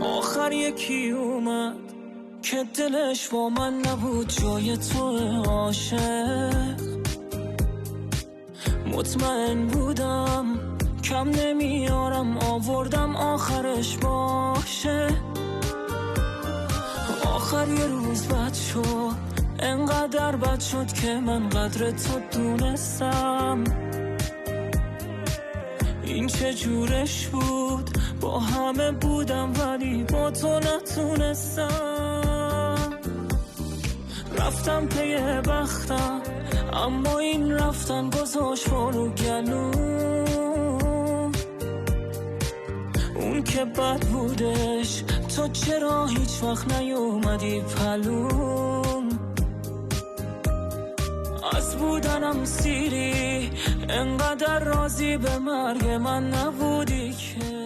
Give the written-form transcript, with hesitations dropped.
آخر یکی اومد که دلش با من نبود، جای تو عاشق. مطمئن بودم کم نمیارم، آوردم آخرش باشه. آخر یه روز بد شد، انقدر بد شد که من قدر تو دونستم. این چه جورش بود، با همه بودم ولی با تو نتونستم. رفتم پی بختم اما این رفتن گذاشت رو گلوم. اون که بد بودش، تو چرا هیچ وقت نیومدی پلوم؟ از بودنم سیری، انقدر راضی به مرگ من نبودی که